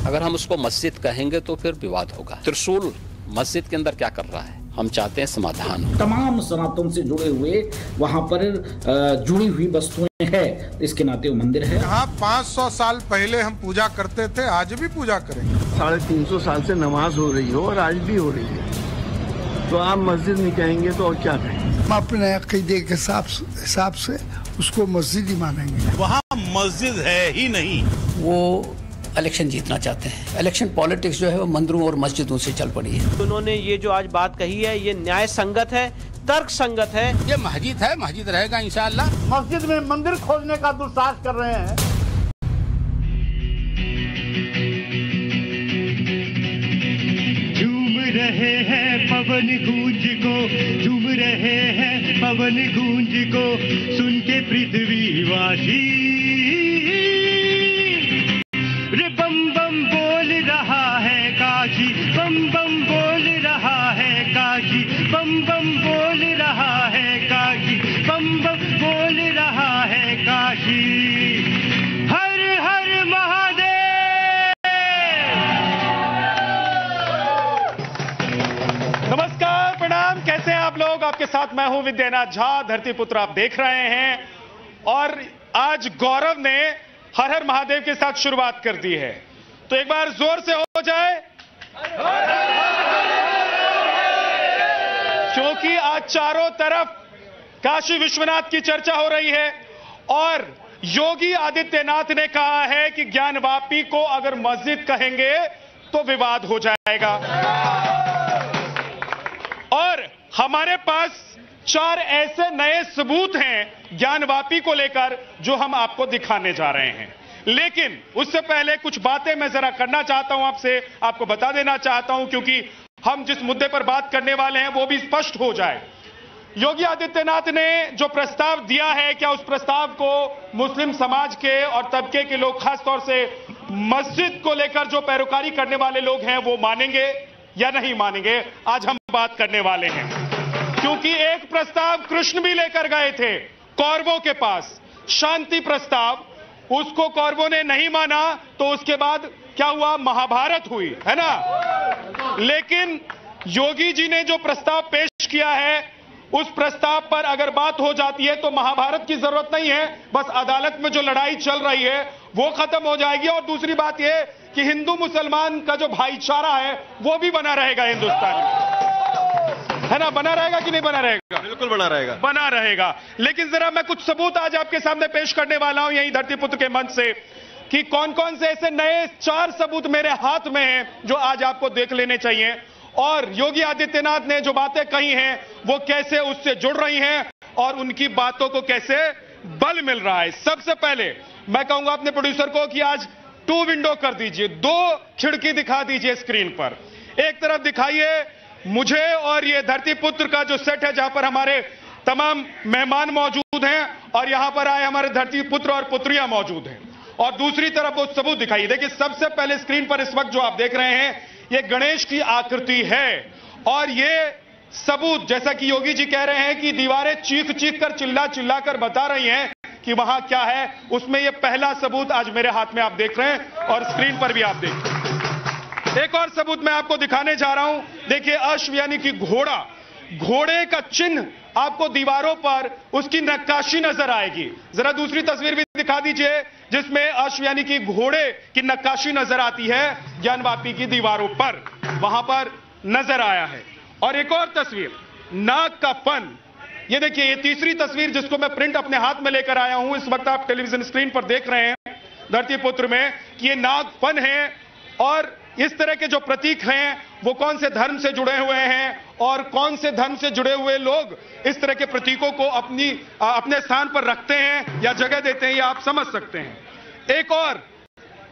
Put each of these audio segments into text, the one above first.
अगर हम उसको मस्जिद कहेंगे तो फिर विवाद होगा। त्रिशूल मस्जिद के अंदर क्या कर रहा है? हम चाहते हैं समाधान। तमाम सनातन से जुड़े हुए वहाँ पर जुड़ी हुई वस्तुएं हैं, इसके नाते वो मंदिर है। यहाँ 500 साल पहले हम पूजा करते थे, आज भी पूजा करेंगे। 350 साल से नमाज हो रही हो और आज भी हो रही है, तो आप मस्जिद नहीं कहेंगे तो और क्या कहेंगे? हम अपने अकीदे के हिसाब से उसको मस्जिद ही मानेंगे। वहाँ मस्जिद है ही नहीं। वो इलेक्शन जीतना चाहते हैं। इलेक्शन पॉलिटिक्स जो है वो मंदिरों और मस्जिदों से चल पड़ी है। उन्होंने ये जो आज बात कही है ये न्याय संगत है, तर्क संगत है। ये मस्जिद है, मस्जिद रहेगा इंशाअल्लाह। मस्जिद में मंदिर खोजने का दुस्साहस कर रहे हैं। झूम रहे हैं पवन गूंज को, झूम रहे हैं पवन गूंज को, सुन के पृथ्वीवासी रे बम बम बोल रहा है काशी, बम बम बोल रहा है काशी, बम बम बोल रहा है काशी, बम बम बोल रहा है काशी। हर हर महादेव। नमस्कार, प्रणाम, कैसे हैं आप लोग? आपके साथ मैं हूं विद्यानाथ झा, धरती पुत्र आप देख रहे हैं। और आज गौरव ने हर हर महादेव के साथ शुरुआत कर दी है, तो एक बार जोर से हो जाए, क्योंकि आज चारों तरफ काशी विश्वनाथ की चर्चा हो रही है और योगी आदित्यनाथ ने कहा है कि ज्ञानवापी को अगर मस्जिद कहेंगे तो विवाद हो जाएगा। और हमारे पास 4 ऐसे नए सबूत हैं ज्ञानवापी को लेकर जो हम आपको दिखाने जा रहे हैं। लेकिन उससे पहले कुछ बातें मैं जरा करना चाहता हूं आपसे, आपको बता देना चाहता हूं, क्योंकि हम जिस मुद्दे पर बात करने वाले हैं वो भी स्पष्ट हो जाए। योगी आदित्यनाथ ने जो प्रस्ताव दिया है, क्या उस प्रस्ताव को मुस्लिम समाज के और तबके के लोग, खासतौर से मस्जिद को लेकर जो पैरोकारी करने वाले लोग हैं, वो मानेंगे या नहीं मानेंगे? आज हम बात करने वाले हैं, क्योंकि एक प्रस्ताव कृष्ण भी लेकर गए थे कौरवों के पास, शांति प्रस्ताव, उसको कौरवों ने नहीं माना, तो उसके बाद क्या हुआ? महाभारत हुई, है ना। लेकिन योगी जी ने जो प्रस्ताव पेश किया है, उस प्रस्ताव पर अगर बात हो जाती है तो महाभारत की जरूरत नहीं है, बस अदालत में जो लड़ाई चल रही है वो खत्म हो जाएगी। और दूसरी बात यह कि हिंदू मुसलमान का जो भाईचारा है वो भी बना रहेगा हिंदुस्तान में, है ना। बना रहेगा कि नहीं बना रहेगा? बिल्कुल बना रहेगा, बना रहेगा। लेकिन जरा मैं कुछ सबूत आज आपके सामने पेश करने वाला हूं यही धरतीपुत्र के मंच से, कि कौन कौन से ऐसे नए 4 सबूत मेरे हाथ में हैं जो आज आपको देख लेने चाहिए, और योगी आदित्यनाथ ने जो बातें कही हैं वो कैसे उससे जुड़ रही हैं और उनकी बातों को कैसे बल मिल रहा है। सबसे पहले मैं कहूंगा अपने प्रोड्यूसर को कि आज 2 विंडो कर दीजिए, 2 खिड़की दिखा दीजिए स्क्रीन पर। एक तरफ दिखाइए मुझे और ये धरतीपुत्र का जो सेट है, जहां पर हमारे तमाम मेहमान मौजूद हैं और यहां पर आए हमारे धरतीपुत्र और पुत्रियां मौजूद हैं, और दूसरी तरफ वो सबूत दिखाइए। देखिए, सबसे पहले स्क्रीन पर इस वक्त जो आप देख रहे हैं ये गणेश की आकृति है, और ये सबूत, जैसा कि योगी जी कह रहे हैं कि दीवारें चीख चीख कर, चिल्ला चिल्ला कर बता रही हैं कि वहां क्या है, उसमें ये पहला सबूत आज मेरे हाथ में आप देख रहे हैं और स्क्रीन पर भी आप देख रहे हैं। एक और सबूत मैं आपको दिखाने जा रहा हूं। देखिए, अश्व यानी कि घोड़ा, घोड़े का चिन्ह आपको दीवारों पर उसकी नक्काशी नजर आएगी। जरा दूसरी तस्वीर भी दिखा दीजिए जिसमें अश्व यानी कि घोड़े की नक्काशी नजर आती है ज्ञानवापी की दीवारों पर, वहां पर नजर आया है। और एक और तस्वीर, नाग का फन। ये देखिए, ये तीसरी तस्वीर जिसको मैं प्रिंट अपने हाथ में लेकर आया हूं, इस वक्त आप टेलीविजन स्क्रीन पर देख रहे हैं धरतीपुत्र में, कि ये नाग फन है। और इस तरह के जो प्रतीक हैं वो कौन से धर्म से जुड़े हुए हैं और कौन से धर्म से जुड़े हुए लोग इस तरह के प्रतीकों को अपने स्थान पर रखते हैं या जगह देते हैं, ये आप समझ सकते हैं। एक और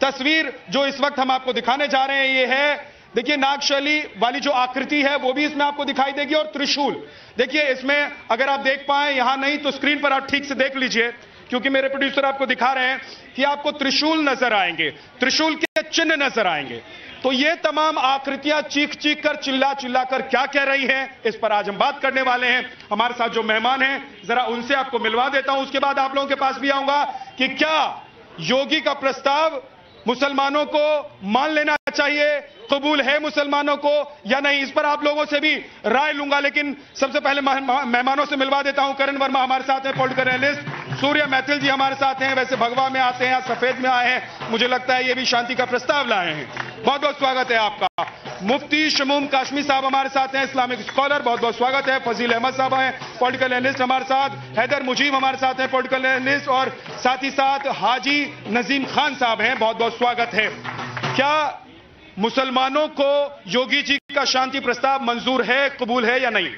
तस्वीर जो इस वक्त हम आपको दिखाने जा रहे हैं, ये है, देखिए, नागशैली वाली जो आकृति है वो भी इसमें आपको दिखाई देगी, और त्रिशूल। देखिए, इसमें अगर आप देख पाए, यहां नहीं तो स्क्रीन पर आप ठीक से देख लीजिए, क्योंकि मेरे प्रोड्यूसर आपको दिखा रहे हैं कि आपको त्रिशूल नजर आएंगे, त्रिशूल के चिन्ह नजर आएंगे। तो ये तमाम आकृतियां चीख चीख कर, चिल्ला चिल्ला कर क्या कह रही हैं, इस पर आज हम बात करने वाले हैं। हमारे साथ जो मेहमान हैं जरा उनसे आपको मिलवा देता हूं, उसके बाद आप लोगों के पास भी आऊंगा कि क्या योगी का प्रस्ताव मुसलमानों को मान लेना चाहिए, कबूल है मुसलमानों को या नहीं, इस पर आप लोगों से भी राय लूंगा। लेकिन सबसे पहले मेहमानों से मिलवा देता हूं। करण वर्मा हमारे साथ हैं, पॉलिटिकल एनालिस्ट। सूर्य मैथिल जी हमारे साथ हैं, वैसे भगवा में आते हैं, सफेद में आए हैं, मुझे लगता है ये भी शांति का प्रस्ताव लाए हैं। बहुत बहुत स्वागत है आपका। मुफ्ती शमूम काशमी साहब हमारे साथ हैं, इस्लामिक स्कॉलर, बहुत बहुत स्वागत है। फजील अहमद साहब हैं, पॉलिटिकल एनालिस्ट हमारे साथ। हैदर मुजीब हमारे साथ हैं, पॉलिटिकल एनालिस्ट, और साथ ही साथ हाजी नजीम खान साहब हैं, बहुत बहुत स्वागत है। क्या मुसलमानों को योगी जी का शांति प्रस्ताव मंजूर है, कबूल है या नहीं?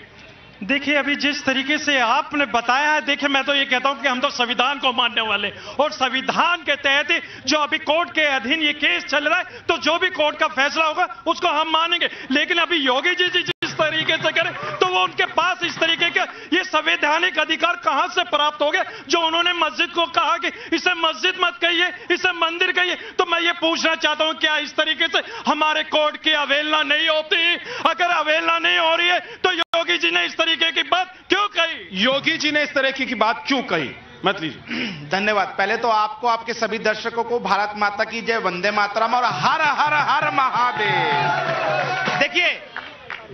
देखिए, अभी जिस तरीके से आपने बताया है, देखिए मैं तो ये कहता हूं कि हम तो संविधान को मानने वाले, और संविधान के तहत जो अभी कोर्ट के अधीन ये केस चल रहा है, तो जो भी कोर्ट का फैसला होगा उसको हम मानेंगे। लेकिन अभी योगी जी जिस तरीके से करें, तो वो उनके पास इस तरीके के ये संवैधानिक अधिकार कहां से प्राप्त हो गए, जो उन्होंने मस्जिद को कहा कि इसे मस्जिद मत कहिए, इसे मंदिर कहिए। तो मैं ये पूछना चाहता हूं, क्या इस तरीके से हमारे कोर्ट की अवहेलना नहीं होती? अगर अवहेलना नहीं हो रही है तो योगी जी ने इस तरीके की बात क्यों कही? योगी जी ने इस तरह की बात क्यों कही? मत लीजिए। धन्यवाद। पहले तो आपको, आपके सभी दर्शकों को भारत माता की जय, वंदे मातरम और हर हर हर महादेव। देखिए,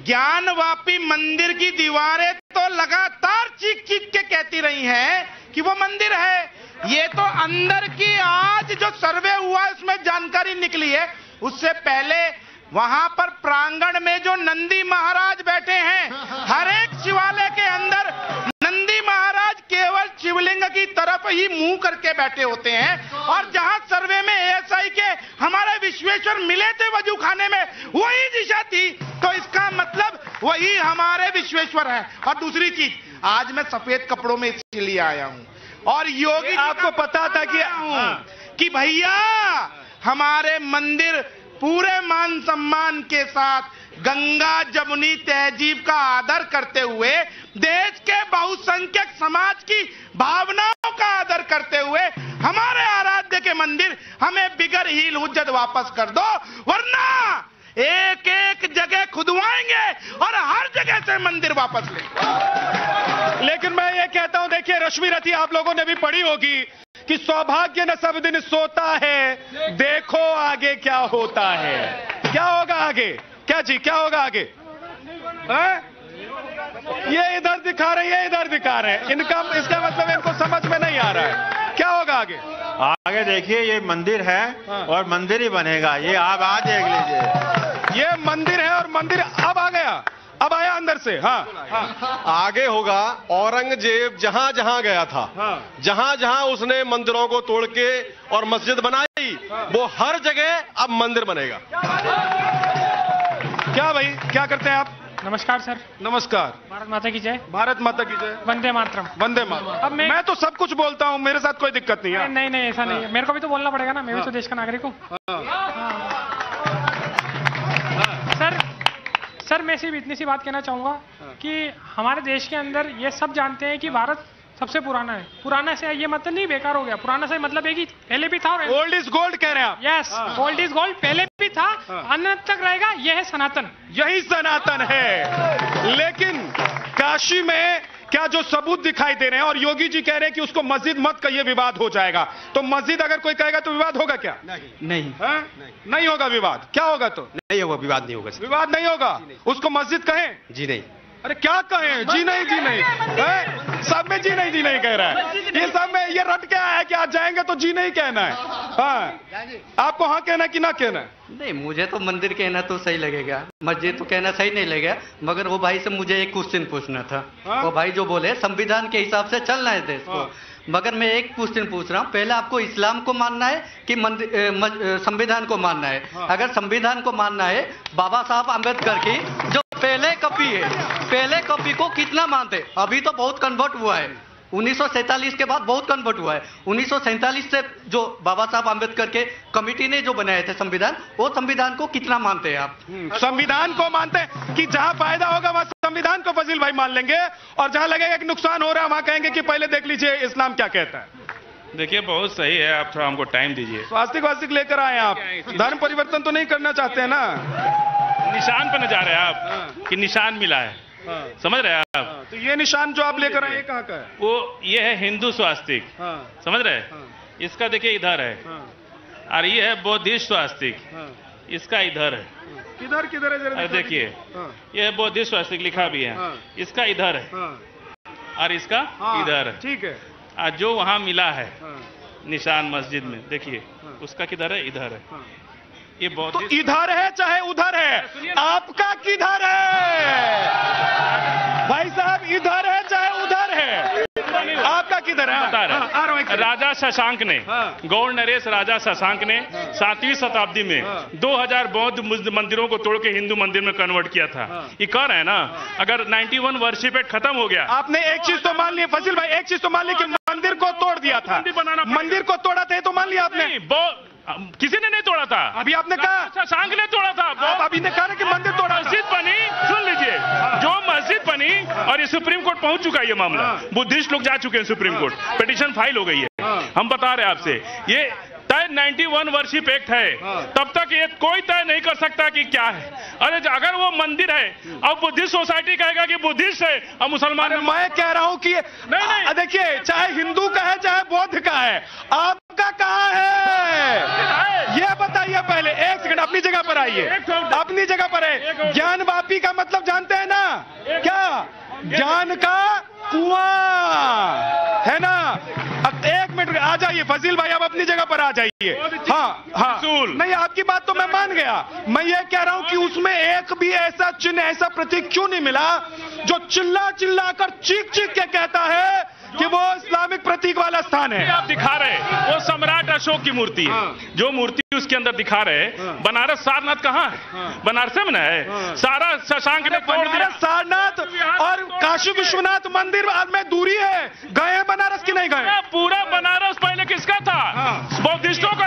ज्ञानवापी मंदिर की दीवारें तो लगातार चीख चीख के कहती रही हैं कि वो मंदिर है। ये तो अंदर की आज जो सर्वे हुआ उसमें जानकारी निकली है। उससे पहले वहां पर प्रांगण में जो नंदी महाराज बैठे हैं, हर एक शिवालय के अंदर नंदी महाराज केवल शिवलिंग की तरफ ही मुंह करके बैठे होते हैं। और जहां सर्वे में एएसआई के हमारे विश्वेश्वर मिले थे वजू खाने में, वही दिशा थी, तो इसका मतलब वही हमारे विश्वेश्वर है। और दूसरी चीज, आज मैं सफेद कपड़ों में इसलिए आया हूं, और योगी आपको पता था कि भैया हमारे मंदिर पूरे मान सम्मान के साथ गंगा जमुनी तहजीब का आदर करते हुए, देश के बहुसंख्यक समाज की भावनाओं का आदर करते हुए, हमारे आराध्य के मंदिर हमें बिगर हील हुज्जत वापस कर दो, वरना एक एक जगह खुदवाएंगे और हर जगह से मंदिर वापस लेंगे। लेकिन मैं ये कहता हूं, देखिए रश्मि रथी आप लोगों ने भी पढ़ी होगी कि सौभाग्य न सब दिन सोता है, देखो आगे क्या होता है। क्या होगा आगे? क्या जी, क्या होगा आगे? ये इधर दिखा रहे हैं, ये इधर दिखा रहे हैं, इसका मतलब इनको समझ में नहीं आ रहा है। क्या होगा आगे? आगे देखिए, ये मंदिर है और मंदिर ही बनेगा। ये आप आज देख लीजिए, ये मंदिर है और मंदिर अब आ गया, अब आया अंदर से। हाँ, आगे होगा। औरंगजेब जहां जहां गया था, जहां जहां उसने मंदिरों को तोड़ के और मस्जिद बनाई, वो हर जगह अब मंदिर बनेगा। क्या भाई, क्या करते हैं आप? नमस्कार सर। नमस्कार। भारत माता की जय। भारत माता की जय। वंदे मातरम। वंदे मातरम। अब मैं तो सब कुछ बोलता हूँ, मेरे साथ कोई दिक्कत नहीं है। नहीं नहीं, ऐसा नहीं है, मेरे को भी तो बोलना पड़ेगा ना, मैं भी तो देश का नागरिक हूँ। सर मैं सिर्फ इतनी सी बात कहना चाहूंगा कि हमारे देश के अंदर ये सब जानते हैं कि भारत सबसे पुराना है। पुराना से ये मतलब नहीं बेकार हो गया, पुराना से मतलब है कि पहले भी था। ओल्ड इज गोल्ड कह रहे हैं आप? यस, ओल्ड इज गोल्ड, पहले भी था, अनंत तक रहेगा, यह है सनातन। यही सनातन है। लेकिन काशी में क्या जो सबूत दिखाई दे रहे हैं, और योगी जी कह रहे हैं कि उसको मस्जिद मत कहिए, विवाद हो जाएगा। तो मस्जिद अगर कोई कहेगा तो विवाद होगा क्या? नहीं, नहीं होगा विवाद। क्या होगा? तो नहीं होगा, विवाद नहीं होगा। विवाद नहीं होगा, उसको मस्जिद कहें? जी नहीं। अरे क्या कहें? जी नहीं, जी नहीं है? सब में जी नहीं कह रहा है। ये सब में ये रट क्या है कि आज जाएंगे तो जी नहीं कहना है। हाँ, आपको हाँ कहना है कि ना कहना है? नहीं, मुझे तो मंदिर कहना तो सही लगेगा, मस्जिद तो कहना सही नहीं लगेगा। मगर वो भाई से मुझे एक क्वेश्चन पूछना था। वो भाई जो बोले संविधान के हिसाब से चलना है देश को, मगर मैं एक क्वेश्चन पूछ रहा हूँ, पहले आपको इस्लाम को मानना है कि संविधान को मानना है? अगर संविधान को मानना है, बाबा साहब अम्बेडकर की जो पहले कॉपी है, पहले कॉपी को कितना मानते? अभी तो बहुत कन्वर्ट हुआ है, 1947 के बाद बहुत कन्वर्ट हुआ है। 1947 से जो बाबा साहब अम्बेडकर के कमेटी ने जो बनाए थे संविधान, वो संविधान को कितना मानते हैं आप? संविधान को मानते हैं कि जहां फायदा होगा वहां संविधान को फजील भाई मान लेंगे, और जहां लगेगा कि नुकसान हो रहा है वहां कहेंगे कि पहले देख लीजिए इस्लाम क्या कहता है। देखिए बहुत सही है, आप थोड़ा हमको टाइम दीजिए। स्वास्तिक वास्तिक लेकर आए आप, धर्म परिवर्तन तो नहीं करना चाहते हैं ना? निशान पर न जा रहे हैं आप कि निशान मिला है, समझ रहे हैं आप? तो ये निशान जो आप लेकर आए कहाँ का है? वो ये है हिंदू स्वास्तिक, समझ रहे हैं? इसका देखिए इधर है, और ये है बौद्धिस्ट स्वास्तिक, इसका इधर है। किधर किधर है जरा देखिए, ये है बौद्धिस्ट स्वास्तिक लिखा भी है, इसका इधर है और इसका इधर है। ठीक है। आज जो वहां मिला है निशान मस्जिद में, देखिए उसका किधर है, इधर है। ये तो इधर है चाहे उधर है, आपका किधर है भाई साहब? इधर है चाहे उधर है, आपका किधर है? बता रहे राजा शशांक ने, गौड़ नरेश राजा शशांक ने 7वीं शताब्दी में 2000 बौद्ध मंदिरों को तोड़ के हिंदू मंदिर में कन्वर्ट किया था। ये कह रहे हैं ना, अगर 91 वर्शिप एक्ट खत्म हो गया। आपने एक चीज तो मान ली फजील भाई, एक चीज तो मान ली कि मंदिर को तोड़ दिया था, मंदिर को तोड़ा था, तो मान लिया आपने। किसी ने नहीं तोड़ा था, अभी आपने कहा शशांक ने तोड़ा था। आप अभी ने कहा कि मंदिर तोड़ा। मस्जिद बनी, सुन लीजिए, जो मस्जिद बनी और ये सुप्रीम कोर्ट पहुंच चुका है ये मामला, बुद्धिस्ट लोग जा चुके हैं सुप्रीम कोर्ट, पिटीशन फाइल हो गई है। हम बता रहे हैं आपसे, ये तय 91 वर्शिप एक्ट है, तब तक ये कोई तय नहीं कर सकता कि क्या है। अरे अगर वो मंदिर है और बुद्धिस्ट सोसाइटी कहेगा कि बुद्धिस्ट है और मुसलमान, मैं कह रहा हूं कि नहीं, देखिए चाहे हिंदू का है चाहे बौद्ध का है, आपका कहां है ये बताइए पहले। एक सेकंड, अपनी जगह पर आइए, अपनी जगह पर है। ज्ञान वापी का मतलब जानते हैं ना क्या? ज्ञान का कुआं है ना। अब 1 मिनट आ जाइए फजील भाई, अब अपनी जगह पर आ जाइए। हाँ हाँ, नहीं आपकी बात तो मैं मान गया, मैं ये कह रहा हूं कि उसमें एक भी ऐसा चिन्ह, ऐसा प्रतीक क्यों नहीं मिला जो चिल्ला चिल्ला कर चीख चीख के कहता है कि वो इस्लामिक प्रतीक वाला स्थान है? आप दिखा रहे वो सम्राट अशोक की मूर्ति है, जो मूर्ति उसके अंदर दिखा रहे। बनारस सारनाथ कहाँ है? बनारस में है सारा। शशांक ने बनारस सारनाथ और काशी विश्वनाथ मंदिर में दूरी है, गए बनारस की नहीं गए? पूरा बनारस पहले किसका था? बौद्धिस्टों का।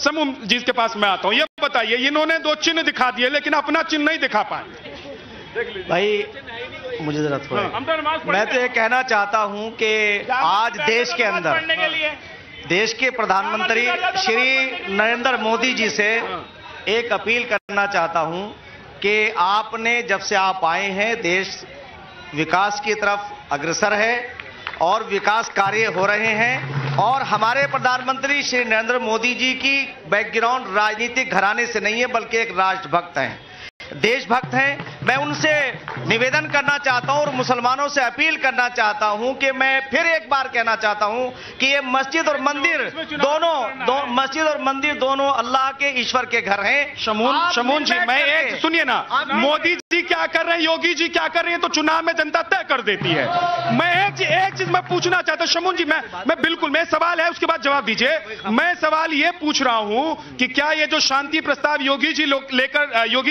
समूह जी के पास मैं आता हूँ, ये बताइए, इन्होंने 2 चिन्ह दिखा दिए लेकिन अपना चिन्ह नहीं दिखा पाए। भाई मुझे जरा थोड़ा, मैं तो ये कहना चाहता हूं कि आज देश के अंदर देश के प्रधानमंत्री श्री नरेंद्र मोदी जी से एक अपील करना चाहता हूं कि आपने जब से आप आए हैं, देश विकास की तरफ अग्रसर है और विकास कार्य हो रहे हैं। और हमारे प्रधानमंत्री श्री नरेंद्र मोदी जी की बैकग्राउंड राजनीतिक घराने से नहीं है, बल्कि एक राष्ट्रभक्त हैं, देशभक्त हैं। मैं उनसे निवेदन करना चाहता हूं और मुसलमानों से अपील करना चाहता हूं कि मैं फिर एक बार कहना चाहता हूं कि ये मस्जिद और मंदिर मस्जिद और मंदिर दोनों अल्लाह के ईश्वर के घर हैं। शमून जी, मैं एक सुनिए ना, मोदी जी क्या कर रहे हैं, योगी जी क्या कर रहे हैं, तो चुनाव में जनता तय कर देती है। मैं एक चीज मैं पूछना चाहता हूं शमून जी, मैं बिल्कुल, मैं सवाल है उसके बाद जवाब दीजिए। मैं सवाल ये पूछ रहा हूं कि क्या ये जो शांति प्रस्ताव योगी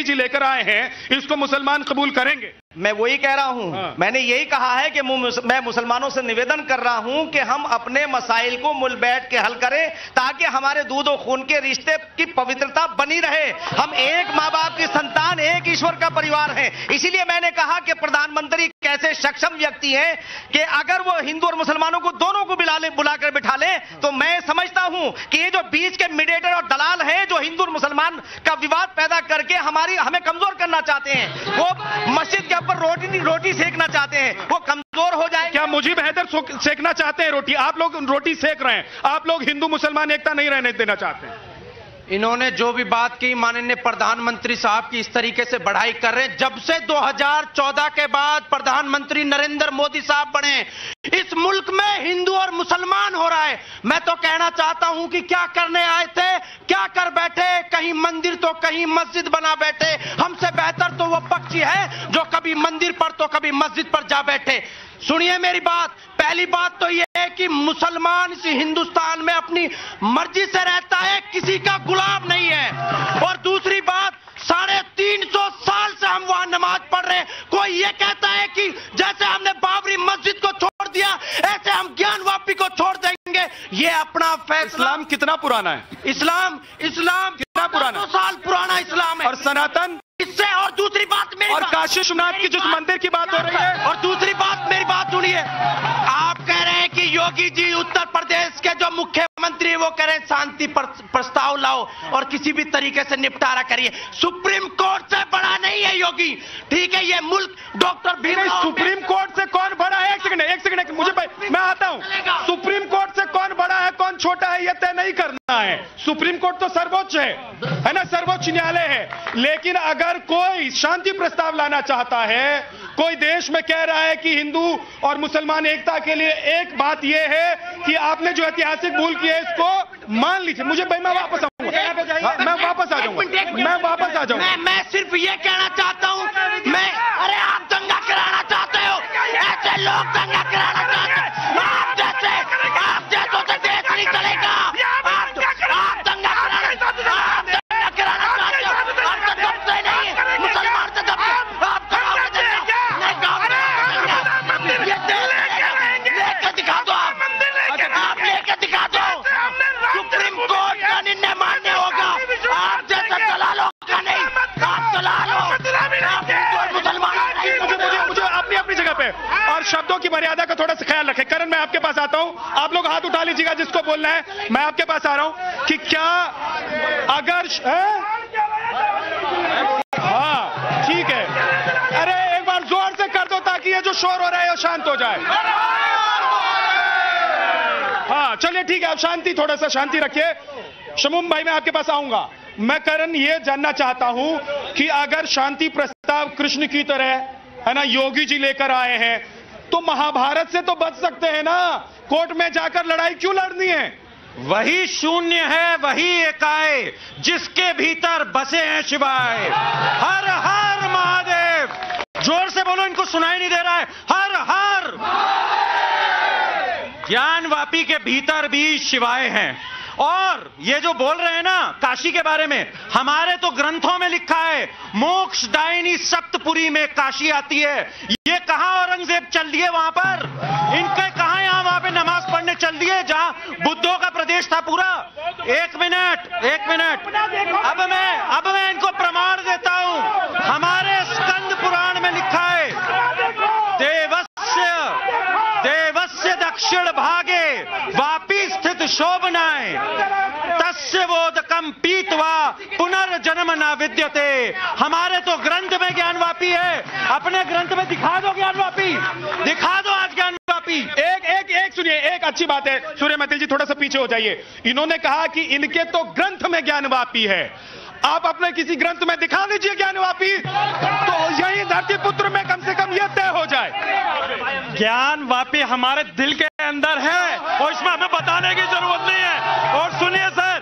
जी लेकर आए हैं, इसको मुसलमान कबूल करेंगे? मैं वही कह रहा हूं, मैंने यही कहा है कि मैं मुसलमानों से निवेदन कर रहा हूं कि हम अपने मसाइल को मिल बैठ के हल करें, ताकि हमारे दूध और खून के रिश्ते की पवित्रता बनी रहे। हम एक माँ बाप की संतान, एक ईश्वर का परिवार है। इसीलिए मैंने कहा कि प्रधानमंत्री कैसे सक्षम व्यक्ति हैं कि अगर वो हिंदू और मुसलमानों को दोनों को बुलाकर बिठा ले, तो मैं समझता हूं कि ये जो बीच के मीडिएटर और दलाल हैं, जो हिंदू और मुसलमान का विवाद पैदा करके हमें कमजोर करना चाहते हैं, वो मस्जिद के ऊपर रोटी सेकना चाहते हैं, वो कमजोर हो जाए। क्या मुजीब हैदर सेकना चाहते हैं रोटी? आप लोग रोटी सेक रहे हैं, आप लोग हिंदू मुसलमान एकता नहीं रहने देना चाहते हैं। इन्होंने जो भी बात की, माननीय प्रधानमंत्री साहब की इस तरीके से बढ़ाई कर रहे हैं। जब से 2014 के बाद प्रधानमंत्री नरेंद्र मोदी साहब बने, इस मुल्क में हिंदू और मुसलमान हो रहा है। मैं तो कहना चाहता हूं कि क्या करने आए थे, क्या कर बैठे, कहीं मंदिर तो कहीं मस्जिद बना बैठे। हमसे बेहतर तो वो पक्षी है जो कभी मंदिर पर तो कभी मस्जिद पर जा बैठे। सुनिए मेरी बात, पहली बात तो यह है कि मुसलमान इस हिंदुस्तान में अपनी मर्जी से रहता है, किसी का गुलाम नहीं है। और दूसरी बात, 350 साल से हम वहां नमाज पढ़ रहे हैं। कोई ये कहता है कि जैसे हमने बाबरी मस्जिद को छोड़ दिया, ऐसे हम ज्ञान वापी को छोड़ देंगे। ये अपना फैसला। इस्लाम कितना पुराना है? इस्लाम कितना पुराना? 200 साल पुराना इस्लाम है। और सनातन इससे, और दूसरी बात मेरी और काशी विश्वनाथ की जिस मंदिर की बात हो रही है, और दूसरी बात मेरी बात सुनिए। आप कह रहे हैं कि योगी जी उत्तर प्रदेश के जो मुख्यमंत्री, वो कह रहे हैं शांति प्रस्ताव लाओ और किसी भी तरीके से निपटारा करिए। सुप्रीम कोर्ट से बड़ा नहीं है योगी, ठीक है? ये मुल्क डॉक्टर भीमराव, सुप्रीम कोर्ट से कौन बड़ा है? एक सेकंड मुझे, मैं आता हूं। सुप्रीम कोर्ट से कौन बड़ा है कौन छोटा है, यह तय नहीं करना है। सुप्रीम कोर्ट तो सर्वोच्च है ना, सर्वोच्च न्यायालय है। लेकिन अगर कोई शांति प्रस्ताव लाना चाहता है, कोई देश में कह रहा है कि हिंदू और मुसलमान एकता के लिए एक बात यह है कि आपने जो ऐतिहासिक भूल की है इसको मान लीजिए। मैं वापस आऊंगा, मैं वापस आ जाऊंगा, मैं वापस आ जाऊंगा। मैं सिर्फ ये कहना चाहता हूँ, अरे आप दंगा कराना चाहते हो, ऐसे लोग दंगा कराना चाहते हैं, आप जैसों से देश नहीं चलेगा। आप दंगा कराना चाहते हो, आप दबते नहीं, मुसलमान से दबते, आप कराओगे लेकर दिखा दो, आप लेकर दिखा दो, सुप्रीम कोर्ट का निर्णय मान्य होगा। आप जैसा दलालों का नहीं, आप दलालों, मुझे अपनी जगह पे और शब्दों की मर्यादा का थोड़ा सा ख्याल रखें। करण, मैं आपके पास आता हूं, आप लोग हाथ उठा लीजिएगा जिसको बोलना है। मैं आपके पास आ रहा हूं कि क्या अगर हाँ ठीक है, अरे एक बार जोर से कर दो ताकि ये जो शोर हो रहा है वो शांत हो जाए। हाँ चलिए ठीक है, आप शांति, थोड़ा सा शांति रखिए। शमूम भाई मैं आपके पास आऊंगा। मैं करण ये जानना चाहता हूं कि अगर शांति प्रस्ताव कृष्ण की तरह है ना योगी जी लेकर आए हैं तो महाभारत से तो बच सकते हैं ना, कोर्ट में जाकर लड़ाई क्यों लड़नी है? वही शून्य है, वही एकाए जिसके भीतर बसे हैं शिवाय। हर हर महादेव, जोर से बोलो, इनको सुनाई नहीं दे रहा है। हर हर। ज्ञानवापी के भीतर भी शिवाय हैं। और ये जो बोल रहे हैं ना काशी के बारे में, हमारे तो ग्रंथों में लिखा है, मोक्षदायिनी सप्तपुरी में काशी आती है। ये कहां औरंगजेब चल दिए वहां पर, इनके कहां यहां वहां पे नमाज पढ़ने चल दिए जहां बुद्धों का प्रदेश था पूरा। एक मिनट अब मैं इनको प्रमाण देता हूं। हमारे स्कंद पुराण में लिखा है, देवस्य दक्षिण भागे वापी स्थित शोभनाए तस्य वोदकम पीतवा पुनर्जन्म न विद्यते। हमारे तो ग्रंथ में ज्ञानवापी है, अपने ग्रंथ में दिखा दो ज्ञानवापी, दिखा दो आज ज्ञानवापी। एक सुनिए, एक अच्छी बात है, सूर्यमती जी थोड़ा सा पीछे हो जाइए। इन्होंने कहा कि इनके तो ग्रंथ में ज्ञानवापी है, आप अपने किसी ग्रंथ में दिखा दीजिए ज्ञानवापी, तो यही धरतीपुत्र में कम से कम यह तय हो जाए। ज्ञानवापी हमारे दिल के अंदर है और इसमें हमें बताने की जरूरत नहीं है। और सुनिए सर,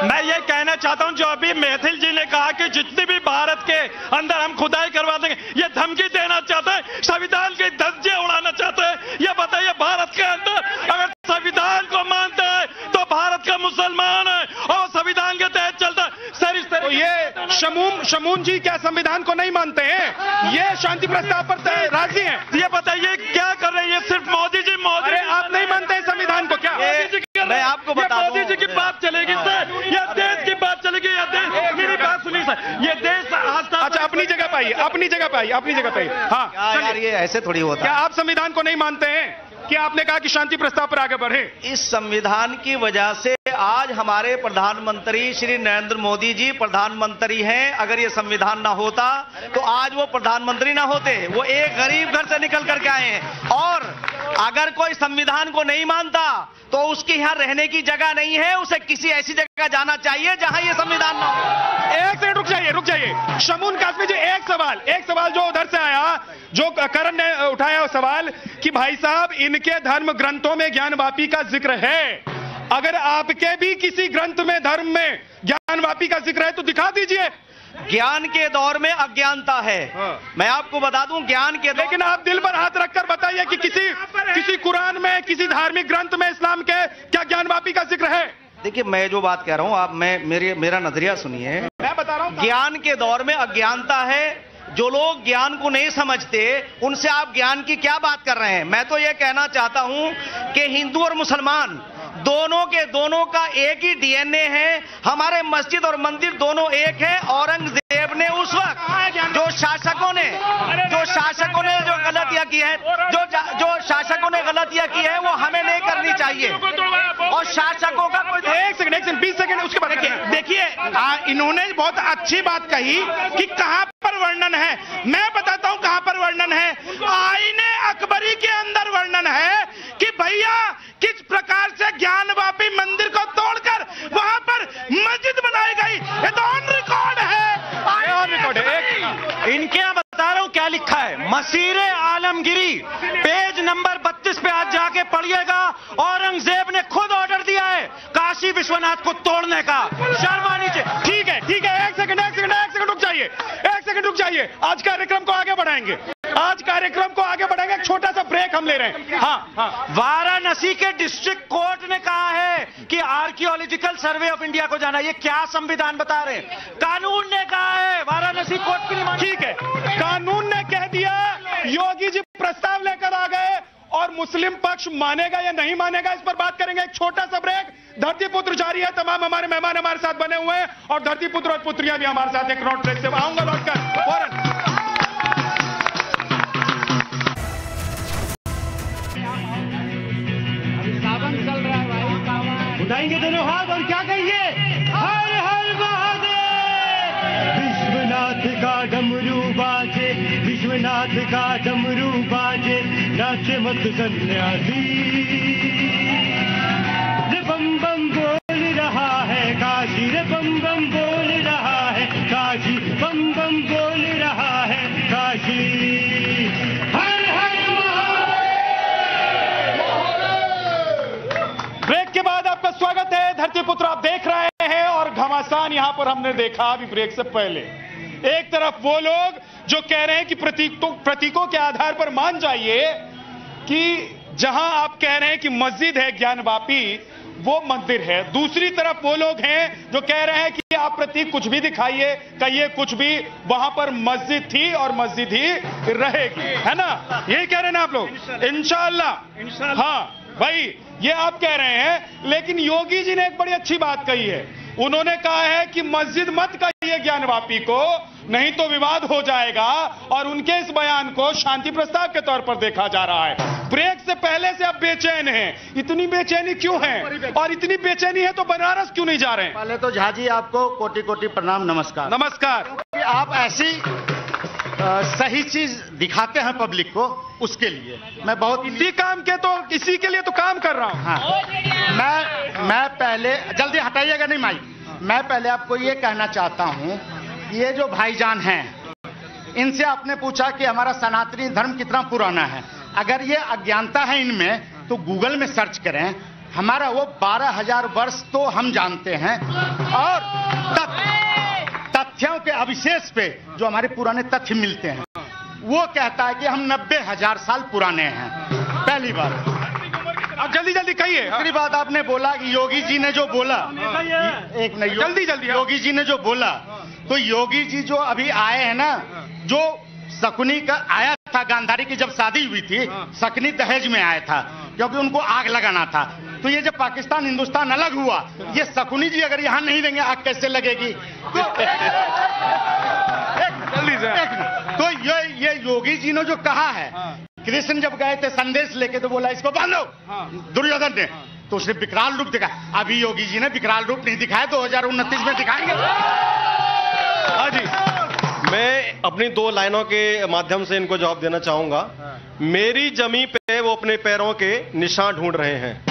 मैं ये कहना चाहता हूं, जो अभी मैथिल जी ने कहा कि जितनी भी भारत के अंदर हम खुदाई करवा देंगे, ये धमकी देना चाहता है, संविधान के धज्जे उड़ाना चाहता है। ये बताइए, भारत के अंदर अगर संविधान को मानता है तो भारत का मुसलमान है और संविधान के तहत चलता है। सर इस तरह तो ये शमून जी क्या संविधान को नहीं मानते हैं? ये शांति प्रस्ताव पर राजी हैं? ये बताइए क्या कर रहे हैं? ये सिर्फ मोदी जी अरे आप नहीं मानते हैं संविधान को क्या? मैं आपको बता दूं, मोदी जी की बात चलेगी सर, या देश की बात चलेगी, या देश, मेरी बात सुनिए सर, ये देश अच्छा अपनी जगह पे आइए, अपनी जगह पे आइए। हाँ यार ये ऐसे थोड़ी होता है। क्या आप संविधान को नहीं मानते हैं? क्या आपने कहा कि शांति प्रस्ताव पर आगे बढ़े? इस संविधान की वजह से आज हमारे प्रधानमंत्री श्री नरेंद्र मोदी जी प्रधानमंत्री हैं। अगर ये संविधान ना होता तो आज वो प्रधानमंत्री ना होते, वो एक गरीब घर से निकल करके आए हैं। और अगर कोई संविधान को नहीं मानता तो उसके यहाँ रहने की जगह नहीं है, उसे किसी ऐसी जगह जाना चाहिए जहां ये संविधान ना हो। एक सेकंड रुक जाइए शमून कासमी जी, एक सवाल जो उधर से आया, जो करण ने उठाया वो सवाल कि भाई साहब इनके धर्म ग्रंथों में ज्ञानवापी का जिक्र है, अगर आपके भी किसी ग्रंथ में धर्म में ज्ञानवापी का जिक्र है तो दिखा दीजिए। ज्ञान के दौर में अज्ञानता है। मैं आपको बता दूं, ज्ञान के दौर, लेकिन आप दिल पर हाथ रखकर बताइए कि किसी कुरान में, किसी धार्मिक ग्रंथ में इस्लाम के क्या ज्ञानवापी का जिक्र है? देखिए मैं जो बात कह रहा हूं, आप मेरा नजरिया सुनिए। मैं बता रहा हूं, ज्ञान के दौर में अज्ञानता है। जो लोग ज्ञान को नहीं समझते उनसे आप ज्ञान की क्या बात कर रहे हैं? मैं तो यह कहना चाहता हूं कि हिंदू और मुसलमान दोनों का एक ही डीएनए है। हमारे मस्जिद और मंदिर दोनों एक है। औरंगजेब ने उस वक्त जो शासकों ने जो गलतियां की है, जो शासकों ने गलतियां की है, वो हमें नहीं करनी चाहिए। और शासकों का कोई एक सेकंड 20 सेकंड उसके बाद देखिए इन्होंने बहुत अच्छी बात कही कि कहां पर वर्णन है। मैं बताता हूं कहां पर वर्णन है। आईने अकबरी के अंदर वर्णन है कि भैया किस प्रकार से ज्ञानवापी मंदिर को तोड़कर वहां पर मसीरे आलमगिरी पेज नंबर 32 पे आज जाके पढ़िएगा। औरंगजेब ने खुद ऑर्डर दिया है काशी विश्वनाथ को तोड़ने का। शर्म आनी चाहिए। ठीक है, ठीक है, एक सेकंड रुक जाइए। आज कार्यक्रम को आगे बढ़ाएंगे, एक छोटा सा ब्रेक हम ले रहे हैं। हाँ। वाराणसी के डिस्ट्रिक्ट कोर्ट ने कहा है कि आर्कियोलॉजिकल सर्वे ऑफ इंडिया को जाना। ये क्या संविधान बता रहे हैं? कानून ने कहा है, वाराणसी कोर्ट की नहीं मानी। ठीक है, कानून ने कह दिया, योगी जी प्रस्ताव लेकर आ गए और मुस्लिम पक्ष मानेगा या नहीं मानेगा, इस पर बात करेंगे। एक छोटा सा ब्रेक। धरतीपुत्र जारी है, तमाम हमारे मेहमान हमारे साथ बने हुए हैं और धरतीपुत्र और पुत्रियां भी हमारे साथ एक नोट ब्रेक से आऊंगा लौटकर फौरन। उठाएंगे दोनों हाथ और क्या कहेंगे? हर हर महादेव। विश्वनाथ का डमरू बाजे, विश्वनाथ का डमरू बाजे, नाचे मत सन्यासी। रे बम बम बोल रहा है काशी, रे बम बम बोल रहा है काशी, बम बम बोल रहा है काशी। हर हर ब्रेक के बाद आपका स्वागत है। धरतीपुत्र आप देख रहे हैं और घमासान यहां पर हमने देखा अभी ब्रेक से पहले। एक तरफ वो लोग जो कह रहे हैं कि प्रतीकों के आधार पर मान जाइए कि जहां आप कह रहे हैं कि मस्जिद है ज्ञानवापी, वो मंदिर है। दूसरी तरफ वो लोग हैं जो कह रहे हैं कि आप प्रतीक कुछ भी दिखाइए, कहिए कुछ भी, वहां पर मस्जिद थी और मस्जिद ही रहेगी, है ना? यही कह रहे हैं ना आप लोग? इंशाअल्लाह। हाँ भाई, ये आप कह रहे हैं, लेकिन योगी जी ने एक बड़ी अच्छी बात कही है। उन्होंने कहा है कि मस्जिद मत कहिए ज्ञानवापी को, नहीं तो विवाद हो जाएगा, और उनके इस बयान को शांति प्रस्ताव के तौर पर देखा जा रहा है। ब्रेक से पहले से आप बेचैन हैं, इतनी बेचैनी क्यों है? और इतनी बेचैनी है तो बनारस क्यों नहीं जा रहे हैं? पहले तो झा जी आपको कोटि कोटि प्रणाम, नमस्कार। नमस्कार। आप ऐसी सही चीज दिखाते हैं पब्लिक को, उसके लिए मैं बहुत इसी के लिए तो काम कर रहा हूं। हाँ। मैं पहले, जल्दी हटाइएगा नहीं माइक। मैं पहले आपको ये कहना चाहता हूं, ये जो भाईजान हैं, इनसे आपने पूछा कि हमारा सनातनी धर्म कितना पुराना है। अगर ये अज्ञानता है इनमें तो गूगल में सर्च करें, हमारा वो 12,000 वर्ष तो हम जानते हैं, और तथ्यों के अविशेष पे जो हमारे पुराने तथ्य मिलते हैं, वो कहता है कि हम 90,000 साल पुराने हैं। पहली बात। अब जल्दी कहिए। दूसरी बात, आपने बोला कि योगी जी ने जो बोला, एक नहीं, जल्दी योगी जी ने जो बोला, तो योगी जी जो अभी आए हैं ना, जो शकुनी का आया था, गांधारी की जब शादी हुई थी, शकुनी दहेज में आया था क्योंकि उनको आग लगाना था। तो ये जब पाकिस्तान हिंदुस्तान अलग हुआ, ये शकुनी जी अगर यहां नहीं देंगे, आग कैसे लगेगी? तो ये योगी जी ने जो कहा है, कृष्ण जब गए थे संदेश लेके तो बोला इसको बांधो, दुर्योधन ने, तो उसने विकराल रूप दिखाया। अभी योगी जी ने विकराल रूप नहीं दिखाया, 2029 में दिखाएंगे। हाँ जी, मैं अपनी 2 लाइनों के माध्यम से इनको जवाब देना चाहूंगा। मेरी जमी पे वो अपने पैरों के निशान ढूंढ रहे हैं,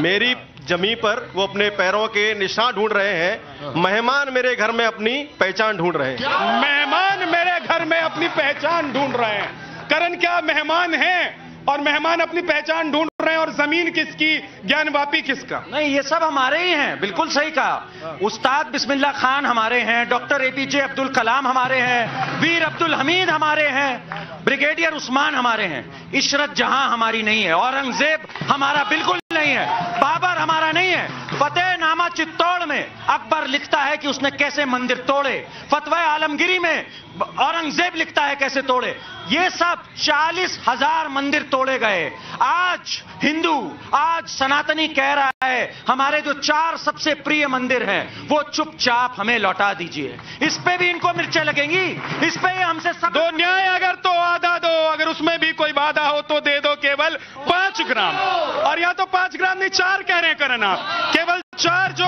मेरी जमी पर वो अपने पैरों के निशान ढूंढ रहे हैं। मेहमान मेरे घर में अपनी पहचान ढूंढ रहे हैं। मेहमान मेरे घर में अपनी पहचान ढूंढ रहे हैं। करण क्या मेहमान हैं और मेहमान अपनी पहचान ढूंढ रहे हैं, और जमीन किसकी, ज्ञानवापी किसका? नहीं, ये सब हमारे ही हैं। बिल्कुल सही कहा। उस्ताद बिस्मिल्लाह खान हमारे हैं, डॉक्टर एपीजे अब्दुल कलाम हमारे हैं, वीर अब्दुल हमीद हमारे हैं, ब्रिगेडियर उस्मान हमारे हैं। इशरत जहां हमारी नहीं है, औरंगजेब हमारा बिल्कुल नहीं है, बाबर हमारा नहीं है। फतेहनामा चित्तौड़ में अकबर लिखता है कि उसने कैसे मंदिर तोड़े, फतवा आलमगिरी में औरंगजेब लिखता है कैसे तोड़े। ये सब 40,000 मंदिर तोड़े गए। आज हिंदू, आज सनातनी कह रहा है हमारे जो 4 सबसे प्रिय मंदिर हैं वो चुपचाप हमें लौटा दीजिए। इस पे भी इनको मिर्चें लगेंगी, इस पे हमसे सब दो न्याय अगर तो आधा दो, अगर उसमें भी कोई बाधा हो तो दे दो केवल 5 ग्राम। और या तो 5 ग्राम नहीं, 4 कह रहे हैं करण आप, केवल 4 जो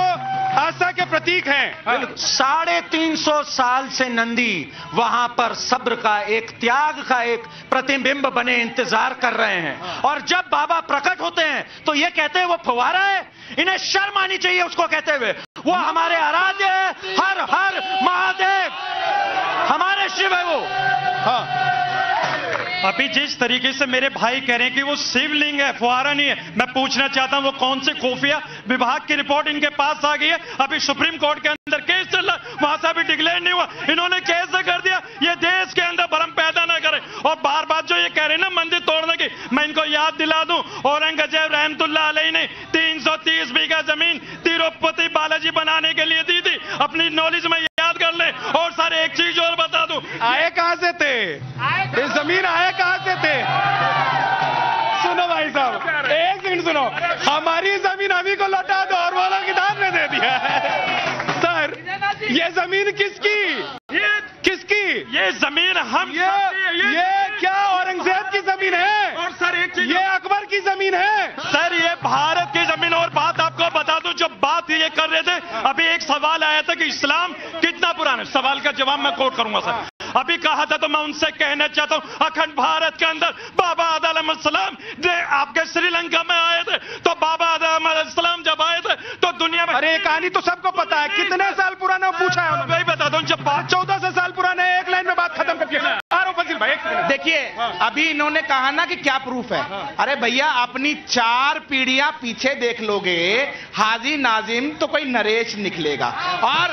आस्था के प्रतीक हैं। 350 साल से नंदी वहां पर सब्र का एक, त्याग का एक प्रतिबिंब बने इंतजार कर रहे हैं, और जब बाबा प्रकट होते हैं तो ये कहते हैं वो फवारा है। इन्हें शर्म आनी चाहिए उसको कहते हुए। वो हमारे आराध्य है, हर हर महादेव हमारे शिव है वो। हाँ, अभी जिस तरीके से मेरे भाई कह रहे हैं कि वो शिवलिंग है, फुहारा नहीं है, मैं पूछना चाहता हूं वो कौन से खुफिया विभाग की रिपोर्ट इनके पास आ गई है? अभी सुप्रीम कोर्ट के अंदर केस चल रहा है, वहां से अभी डिक्लेयर नहीं हुआ, इन्होंने कैसे कर दिया? ये देश के अंदर भ्रम पैदा ना करे। और बार बार जो ये कह रहे हैं ना मंदिर तोड़ने की, मैं इनको याद दिला दूं, औरंगजेब रहमतुल्लाह अलैह ने 330 बीघा जमीन तिरुपति बालाजी बनाने के लिए दी थी। अपनी नॉलेज में याद कर ले। और सर एक चीज और बता दूं, आए कहां से थे? ये जमीन आए कहां से थे? सुनो भाई साहब, एक सेकंड सुनो, हमारी जमीन हमी को लौटा दो और वालों की दान में दे दिया सर। ये जमीन किसकी? किसकी? ये जमीन हम ये क्या औरंगजेब की जमीन है? और सर एक चीज, ये अकबर की जमीन है सर, ये भारत की जमीन। और बात आपको बता दूं, जब बात ये कर रहे थे, अभी एक सवाल आया था कि इस्लाम कितना पुराना है। सवाल का जवाब मैं कोट करूंगा सर। अभी कहा था तो मैं उनसे कहना चाहता हूं, अखंड भारत के अंदर बाबा आदम अलैहिस्सलाम आपके श्रीलंका में आए थे, तो बाबा आदम अलैहिस्सलाम जब आए थे तो दुनिया में, अरे कहानी तो सबको पता है, कितने साल पुराना पूछा है उन्होंने? वही बता दो, जब बात 1400 साल पुराना है। एक लाइन में बात खत्म करके फजील भाई। देखिए अभी इन्होंने कहा ना कि क्या प्रूफ है। अरे भैया अपनी 4 पीढ़ियां पीछे देख लोगे, हाजी नाजिम तो कोई नरेश निकलेगा, और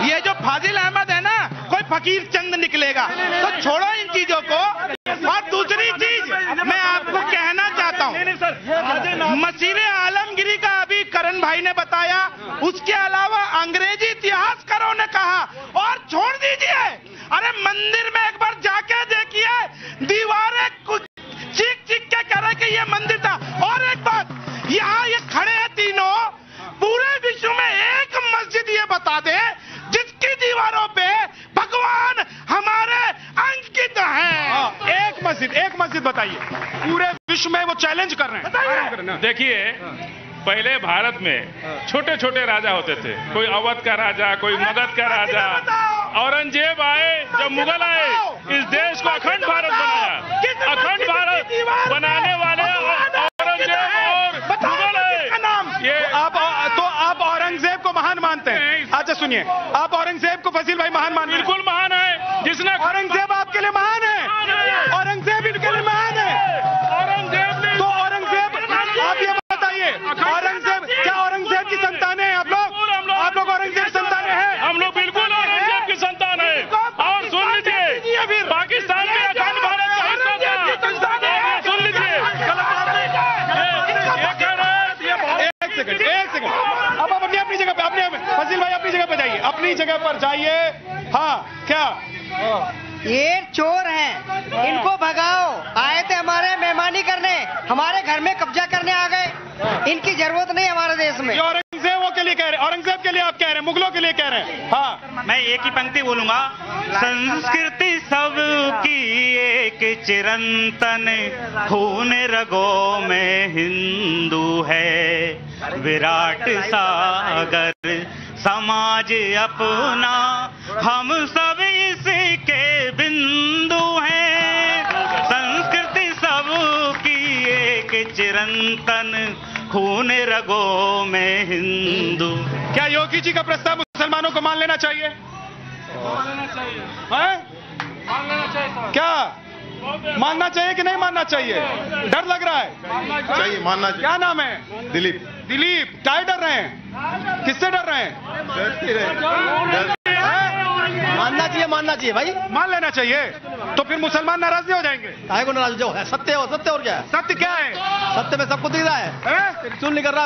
ये जो फाजिल अहमद है ना कोई फकीर चंद निकलेगा। तो छोड़ो इन चीजों को। और दूसरी चीज मैं आपको कहना चाहता हूं, मसीह आलमगिरी का अभी करण भाई ने बताया, उसके अलावा अंग्रेजी इतिहासकारों ने कहा। और छोड़ दीजिए, अरे मंदिर में एक बार जाके देखिए, दीवारें चीख चीख के कह रहे कि ये मंदिर था। और एक बात, यहाँ ये खड़े हैं तीनों, पूरे विश्व में एक मस्जिद ये बता दे जिसकी दीवारों पे भगवान हमारे अंकित हैं। एक मस्जिद बताइए पूरे विश्व में, वो चैलेंज कर रहे हैं। देखिए पहले भारत में छोटे छोटे राजा होते थे, कोई अवध का राजा, कोई मगध का राजा। औरंगजेब आए, जब मुगल आए, इस देश को अखंड भारत बनाया। अखंड भारत बनाने वाले औरंगजेब और मुगल आए। ये आप औरंगजेब को महान मानते हैं? अच्छा सुनिए, आप औरंगजेब को फजील भाई महान मानते हैं? बिल्कुल महान है। जिसने औरंगजेब आपके लिए महान है? औरंगजेब इनके लिए महान है? तो औरंगजेब, आप ये बताइए, औरंगजेब क्या औरंगजेब की संतान है आप लोग? आप लोग औरंगजेब संतान है? हम लोग बिल्कुल औरंगजेब की संतान है। और सुन लीजिए, पाकिस्तान में अखंड भारत का हिस्सा था। सुन लीजिए, एक सेकंड, अब आप अपनी जगह पे, अपने फजील भाई अपनी जगह पे जाइए, अपनी जगह पर जाइए। हाँ क्या ये चोर हैं, इनको भगाओ। आए थे हमारे मेहमानी करने, हमारे घर में कब्जा करने आ गए। इनकी जरूरत नहीं हमारे देश में। औरंगजेबों के लिए कह रहे हैं, औरंगजेब के लिए आप कह रहे हैं, मुगलों के लिए कह रहे हैं। हाँ मैं एक ही पंक्ति बोलूंगा, संस्कृति सबकी एक चिरंतन, खून रगों में हिंदू है, विराट सागर समाज अपना, हम सब इसके बिंदु हैं। संस्कृति सबकी एक चिरंतन, खून रगों में हिंदू। क्या योगी जी का प्रस्ताव मुसलमानों को मान लेना चाहिए? मान लेना चाहिए। मान लेना चाहिए। क्या मानना चाहिए कि नहीं मानना चाहिए? डर लग रहा है? चाहिए, मानना चाहिए। क्या नाम है? दिलीप। दिलीप, क्या डर रहे हैं? किससे डर रहे हैं? मानना चाहिए, मानना चाहिए भाई, मान लेना चाहिए। तो फिर मुसलमान नाराज नहीं हो जाएंगे? काहे को नाराज हो? सत्य हो, सत्य और क्या है? सत्य क्या है? सत्य में सबको दिख रहा है, चुन निकल रहा।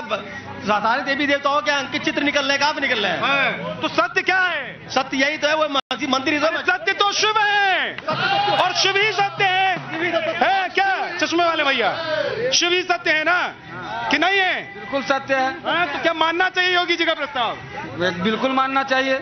सारे देवी देवताओं के अंकित चित्र निकल रहे, कहाँ पे निकल रहे हैं? तो सत्य क्या है? सत्य यही तो है, वो मंदिर। सत्य तो शिव है, और शिव ही सत्य है क्या चश्मे वाले भैया? शिव ही सत्य है ना कि नहीं है? बिल्कुल सत्य है। तो क्या मानना चाहिए योगी जी का प्रस्ताव? बिल्कुल मानना चाहिए।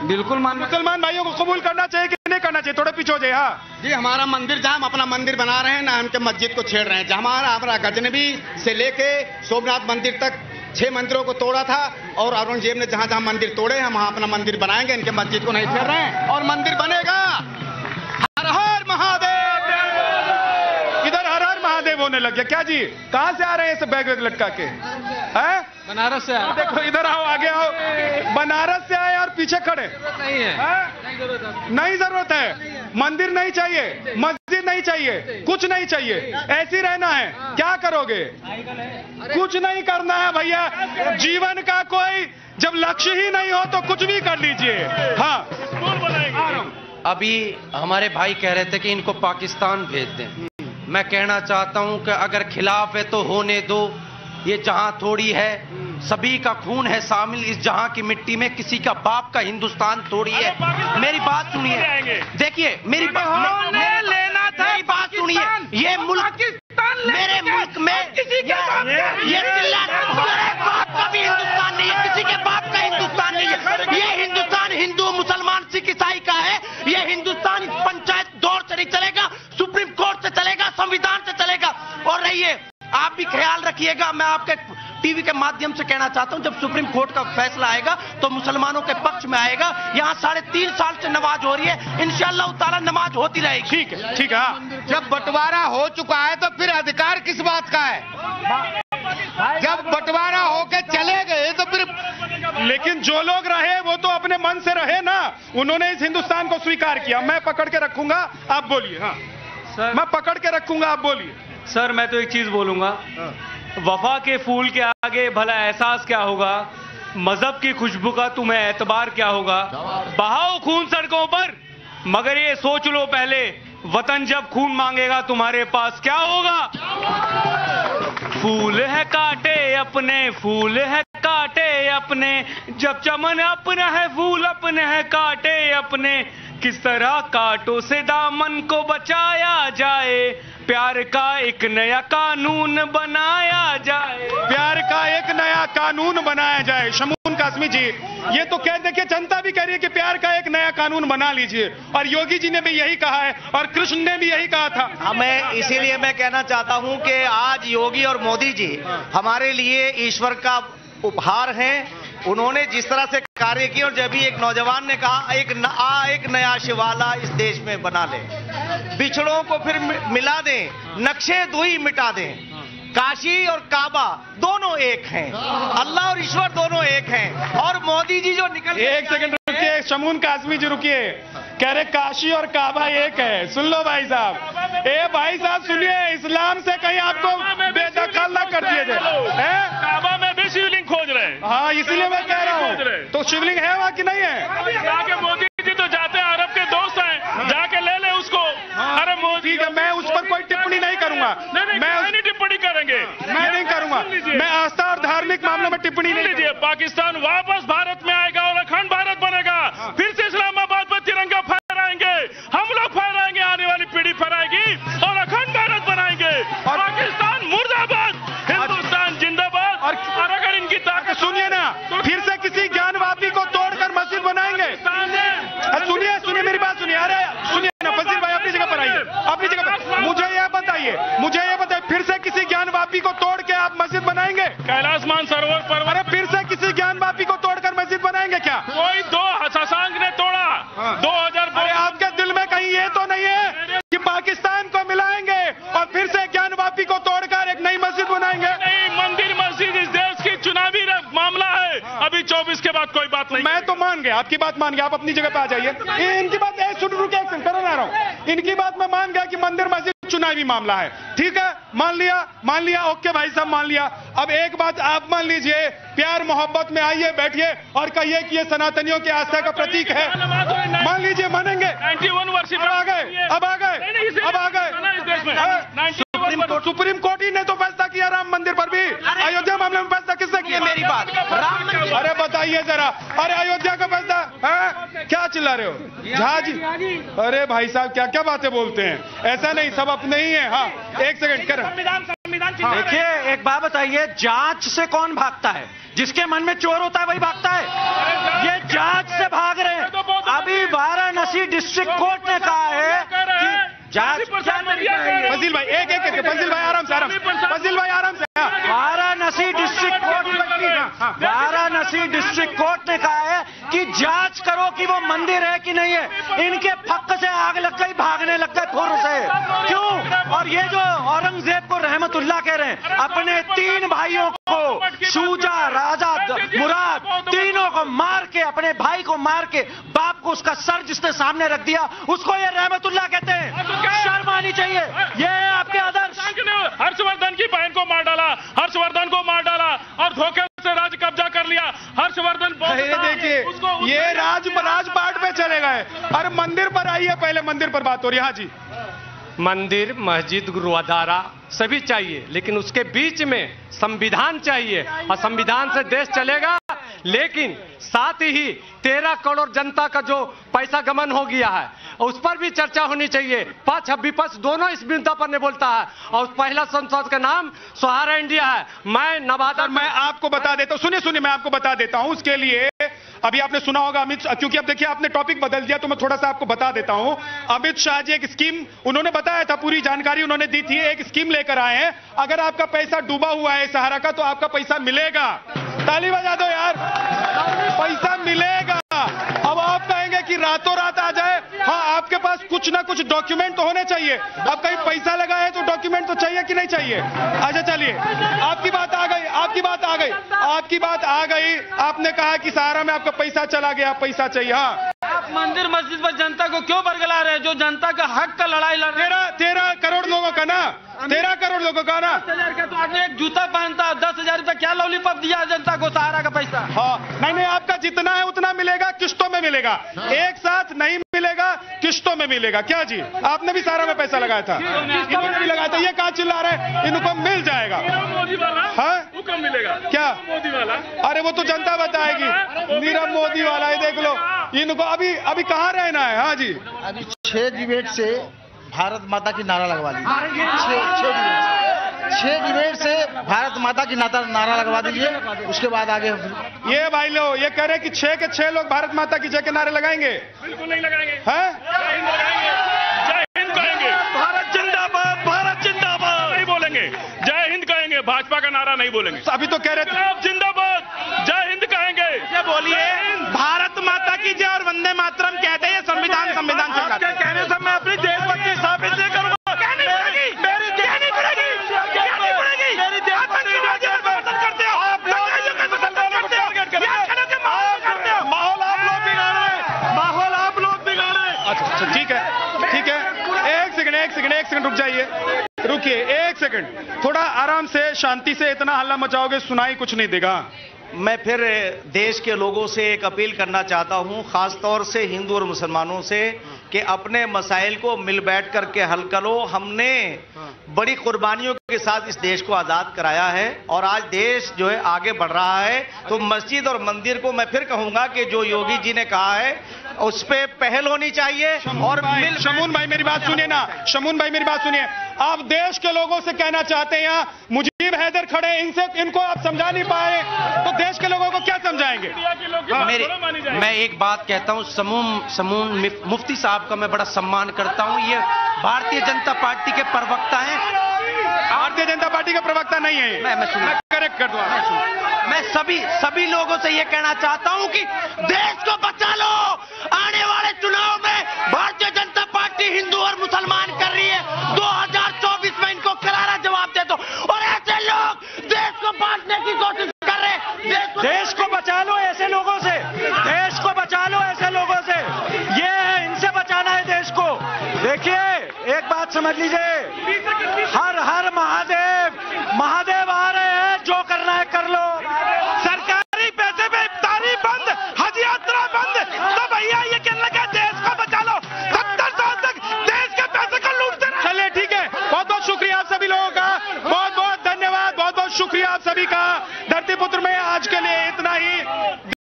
बिल्कुल मानना। मुसलमान भाइयों को कबूल करना चाहिए कि नहीं करना चाहिए? थोड़े पीछे हो जाए। हाँ जी, हमारा मंदिर, जहाँ हम अपना मंदिर बना रहे हैं ना, हम मस्जिद को छेड़ रहे हैं। जहाँ हमारा गजनबी से लेके सोमनाथ मंदिर तक 6 मंदिरों को तोड़ा था, और औरंगजेब ने जहाँ जहाँ मंदिर तोड़े हम वहाँ अपना मंदिर बनाएंगे। इनके मस्जिद को नहीं छेड़ रहे हैं, और मंदिर बनेगा। हर हर महादेव। इधर हर हर महादेव होने लग गया क्या जी? कहाँ से आ रहे हैं सब बैग वैग लटका के? हैं? बनारस से आए। देखो इधर आओ, आगे आओ। बनारस से आए और पीछे खड़े? नहीं है, नहीं जरूरत है। मंदिर नहीं चाहिए, मस्जिद नहीं चाहिए, कुछ नहीं चाहिए, ऐसे ही रहना है। क्या करोगे? कुछ नहीं करना है भैया। जीवन का कोई जब लक्ष्य ही नहीं हो तो कुछ भी कर लीजिए। हाँ, अभी हमारे भाई कह रहे थे कि इनको पाकिस्तान भेज दें। मैं कहना चाहता हूं कि अगर खिलाफ है तो होने दो। ये जहां थोड़ी है, सभी का खून है शामिल इस जहां की मिट्टी में, किसी का बाप का हिंदुस्तान थोड़ी है। मेरी बात सुनिए, देखिए मेरी बात लेना था, मेरी बात सुनिए। ये मुल्क मेरे मुल्क में ये बाप का भी हिंदुस्तान नहीं है, किसी के बाप का हिंदुस्तान नहीं है। ये हिंदुस्तान हिंदू मुसलमान सिख ईसाई का है। ये हिंदुस्तान पंचायत दौर से नहीं चलेगा, सुप्रीम कोर्ट से चलेगा, संविधान से चलेगा। और रहिए, आप भी ख्याल रखिएगा। मैं आपके टीवी के माध्यम से कहना चाहता हूं, जब सुप्रीम कोर्ट का फैसला आएगा तो मुसलमानों के पक्ष में आएगा। यहां 3.5 साल से नमाज हो रही है, इंशाअल्लाह ताला नमाज होती रहेगी। ठीक है, ठीक है। जब बंटवारा हो चुका है तो फिर अधिकार किस बात का है? जब बंटवारा होके चले गए तो फिर, लेकिन जो लोग रहे वो तो अपने मन से रहे ना, उन्होंने इस हिंदुस्तान को स्वीकार किया। मैं पकड़ के रखूंगा, आप बोलिए। हाँ सर, मैं पकड़ के रखूंगा, आप बोलिए। सर मैं तो एक चीज बोलूंगा, वफा के फूल के आगे भला एहसास क्या होगा, मजहब की खुशबू का तुम्हें एतबार क्या होगा। बहाओ खून सड़कों पर, मगर ये सोच लो पहले, वतन जब खून मांगेगा तुम्हारे पास क्या होगा। फूल है काटे अपने, फूल है काटे अपने, जब चमन अपना है, फूल अपने है काटे अपने। किस तरह कांटों से दामन को बचाया जाए, प्यार का एक नया कानून बनाया जाए। प्यार का एक नया कानून बनाया जाए। शमून कासमी जी, ये तो कह देखिए, जनता भी कह रही है कि प्यार का एक नया कानून बना लीजिए, और योगी जी ने भी यही कहा है, और कृष्ण ने भी यही कहा था। मैं इसीलिए मैं कहना चाहता हूं कि आज योगी और मोदी जी हमारे लिए ईश्वर का उपहार हैं। उन्होंने जिस तरह से कार्य किया, और जब भी एक नौजवान ने कहा एक नया शिवाला इस देश में बना ले, बिछड़ों को फिर मिला दें, नक्शे दुई मिटा दें। काशी और काबा दोनों एक हैं, अल्लाह और ईश्वर दोनों एक हैं। और मोदी जी जो निकल, एक सेकंड रुकिए, शमून कासमी जी रुकिए। कह रहे काशी और काबा एक है। सुन लो भाई साहब, ए भाई साहब सुनिए, इस्लाम से कहीं आपको बेदखल ना कर दिए जाए। काबा में भी शिवलिंग खोज रहे हैं। हाँ, इसीलिए मैं कह रहा हूँ, तो शिवलिंग है वहाँ कि नहीं है? जाके मोदी जी तो जाते हैं, अरब के दोस्त हैं, जाके ले ले उसको। अरे मोदी, ठीक है, मैं उस पर कोई टिप्पणी नहीं करूंगा। मैं नहीं टिप्पणी करेंगे, मैं नहीं करूंगा। मैं आस्था और धार्मिक मामलों में टिप्पणी नहीं लीजिए। पाकिस्तान वापस भारत में आएगा और अखंड भारत बनेगा। फिर से इस्लामाबाद पर तिरंगा फहराएंगे, हम लोग फहराएंगे, आने वाली पीढ़ी फहराएगी, और अखंड भारत बनाएंगे। पाकिस्तान मुर्दाबाद, हिंदुस्तान जिंदाबाद। और अगर इनकी ताकत, सुनिए ना, फिर से किसी ज्ञानवापी को तोड़कर मस्जिद बनाएंगे। सुनिए सुनिए मेरी बात सुनिए। अरे सुनिए ना, फजील भाई अपनी जगह पर आइए, अपनी जगह पर। मुझे ये बताइए, फिर से किसी ज्ञानवापी को तोड़ के आप मस्जिद बनाएंगे? कैलाश मानसरोवर पर, अरे फिर से किसी ज्ञानवापी को तोड़कर मस्जिद बनाएंगे क्या? कोई दो शशांक ने तोड़ा 2000। अरे आपके दिल में कहीं ये तो नहीं है कि पाकिस्तान को मिलाएंगे और फिर से ज्ञानवापी को तोड़कर एक नई मस्जिद बनाएंगे? नहीं, मंदिर मस्जिद इस देश की चुनावी मामला है। अभी 24 के बाद कोई बात नहीं। मैं तो मान गया, आपकी बात मान गया, आप अपनी जगह पे आ जाइए। इनकी बात रुके, करो ना रहा हूं। इनकी बात मैं मान गया कि मंदिर मस्जिद चुनावी मामला है। ठीक है, मान लिया, ओके भाई साहब, मान लिया। अब एक बात आप मान लीजिए, प्यार मोहब्बत में आइए, बैठिए और कहिए कि ये सनातनियों की आस्था का प्रतीक है। मान लीजिए, मानेंगे? 91 वर्ष अब आ गए। सुप्रीम कोर्ट ही ने तो फैसला किया राम मंदिर पर भी। अयोध्या मामले में फैसला किसने किया? मेरी बात, अरे बताइए जरा। अरे अयोध्या का फैसला है? क्या चिल्ला रहे हो झा जी? अरे भाई साहब, क्या क्या बातें बोलते हैं, ऐसा नहीं, सब अपने ही है। हाँ, एक सेकंड कर। देखिए, एक बात बताइए, जांच से कौन भागता है? जिसके मन में चोर होता है वही भागता है। ये जांच से भाग रहे हैं। अभी वाराणसी डिस्ट्रिक्ट कोर्ट ने कहा है कि जांच, फजील भाई एक फजील भाई आराम से, फजील भाई आराम से। वाराणसी डिस्ट्रिक्ट कोर्ट ने कहा है कि जांच करो कि वो मंदिर है कि नहीं है। इनके फक से आग लग गई, भागने लग गए खुर से। क्यों? और ये जो औरंगजेब को रहमतुल्लाह कह रहे हैं, अपने 3 भाइयों को, शूजा, राजा, मुराद, तीनों को मार के, अपने भाई को मार के, बाप को उसका सर जिसने सामने रख दिया, उसको ये रहमतुल्लाह कहते हैं। शर्म आनी चाहिए। ये है आपके आदर्श। हर्षवर्धन की बहन को मार डाला, हर्षवर्धन को मार डाला और धोखे से राज कब्जा कर लिया। हर्षवर्धन देखिए, ये राजपाट पे चले गए। अरे मंदिर पर आइए, पहले मंदिर पर बात हो रही है। हाँ जी, मंदिर, मस्जिद, गुरुद्वारा सभी चाहिए, लेकिन उसके बीच में संविधान चाहिए और संविधान से देश चलेगा। लेकिन साथ ही 13 करोड़ जनता का जो पैसा गमन हो गया है उस पर भी चर्चा होनी चाहिए। पक्ष विपक्ष दोनों इस मुद्दा पर नहीं बोलता है और पहला संसद का नाम सहारा इंडिया है। मैं नवादा, मैं आपको बता देता हूं, सुनिए मैं आपको बता देता हूं। उसके लिए अभी आपने सुना होगा अमित, क्योंकि अब देखिए आपने टॉपिक बदल दिया तो मैं थोड़ा सा आपको बता देता हूं। अमित शाह जी एक स्कीम उन्होंने बताया था, पूरी जानकारी उन्होंने दी थी। एक स्कीम लेकर आए हैं, अगर आपका पैसा डूबा हुआ है सहारा का तो आपका पैसा मिलेगा। ताली बजा दो यार, पैसा मिलेगा। अब आप कहेंगे कि रातों रात आ जाए, हाँ आपके पास कुछ ना कुछ डॉक्यूमेंट तो होने चाहिए। अब कहीं पैसा लगा है तो डॉक्यूमेंट तो चाहिए कि नहीं चाहिए? अच्छा चलिए, आपकी बात आ गई, आपकी बात आ गई, आपकी बात आ गई। आपने कहा कि सहारा में आपका पैसा चला गया, पैसा चाहिए। हाँ, आप मंदिर मस्जिद पर जनता को क्यों बरगला रहे हैं? जो जनता का हक का लड़ाई लड़ रहे हैं। 13 करोड़ लोगों का ना, 13 करोड़ लोगों का ना। 10,000 का तो आदमी एक जूता पहनता, 10,000 रुपया क्या लॉलीपॉप दिया जनता को सहारा का पैसा? हाँ, नहीं, आपका जितना है उतना मिलेगा, किस्तों में मिलेगा, एक साथ नहीं मिलेगा, किस्तों में मिलेगा। क्या जी, आपने भी सहारा में पैसा लगाया था? इन्होंने भी लगाया था। ये कहाँ चिल्ला रहे हैं? इनको मिल जाएगा। मोदी वाला, हाँ, वो कब मिलेगा? क्या मोदी वाला? अरे वो तो जनता बताएगी। नीरव मोदी वाला है, देख लो। इनको अभी कहाँ रहना है? हाँ जी, अभी 6 डिबेट से भारत माता की नारा लगवा दीजिए। 6 डिबेट से भारत माता की नारा लगवा दीजिए, उसके बाद आगे। ये भाई लोग ये कह रहे हैं कि 6 के 6 लोग भारत माता की जय के नारे लगाएंगे। बिल्कुल नहीं लगाएंगे। हैं? जय हिंद कहेंगे, भारत जिंदाबाद, भारत जिंदाबाद नहीं बोलेंगे, जय हिंद कहेंगे, भाजपा का नारा नहीं बोलेंगे। अभी तो कह रहे थे आप जिंदाबाद, जय हिंद कहेंगे। क्या बोलिए? भारत माता की जय और वंदे मातरम कहते हैं। संविधान आपके कहने से मैं अपनी देशभक्ति साबित नहीं करूंगा। ठीक है, एक सेकंड रुक जाइए, रुकिए एक सेकंड, थोड़ा आराम से शांति से। इतना हल्ला मचाओगे सुनाई कुछ नहीं देगा। मैं फिर देश के लोगों से एक अपील करना चाहता हूं, खासतौर से हिंदू और मुसलमानों से, कि अपने मसाइल को मिल बैठ करके हल करो। हमने बड़ी कुर्बानियों के साथ इस देश को आज़ाद कराया है और आज देश जो है आगे बढ़ रहा है। तो मस्जिद और मंदिर को मैं फिर कहूंगा कि जो योगी जी ने कहा है उस पे पहल होनी चाहिए। और शमून भाई मेरी बात सुनिए ना, शमून भाई मेरी बात सुनिए। आप देश के लोगों से कहना चाहते हैं, यहाँ मुजीब हैदर खड़े, इनको आप समझा नहीं पाए तो देश के लोगों को क्या समझाएंगे? मैं एक बात कहता हूं, समून मुफ्ती साहब का मैं बड़ा सम्मान करता हूं। ये भारतीय जनता पार्टी के प्रवक्ता हैं। भारतीय जनता पार्टी का प्रवक्ता नहीं है। मैं करेक्ट कर दूंगा। मैं सभी लोगों से ये कहना चाहता हूं कि देश को बचा लो। आने वाले चुनाव में भारतीय जनता पार्टी हिंदू और मुसलमान कर रही है। 2024 में इनको करारा जवाब दे दो। और ऐसे लोग देश को बांटने की कोशिश कर रहे हैं। देश को बचा लो ऐसे लोगों से, देश को बचा लो ऐसे लोगों से। ये है, इनसे बचाना है देश को। देखिए एक बात समझ लीजिए, हर हर महादेव, महादेव आ रहे हैं, जो करना है कर लो। सरकारी पैसे पे इफ्तारी बंद, हज यात्रा बंद, तो भैया ये कहने लगा देश को बचा लो। 70 साल तक देश के पैसे को लूटते रहे। चलिए ठीक है, बहुत बहुत शुक्रिया आप सभी लोगों का, बहुत बहुत धन्यवाद, बहुत बहुत शुक्रिया आप सभी का। धरती पुत्र में आज के लिए इतना ही।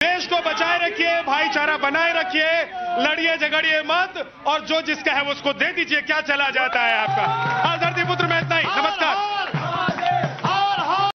देश को बचाए रखिए, भाईचारा बनाए रखिए, लड़िए झगड़िए मत, और जो जिसका है उसको दे दीजिए। क्या चला जाता है आपका? हाँ, धरती पुत्र में इतना ही। नमस्कार।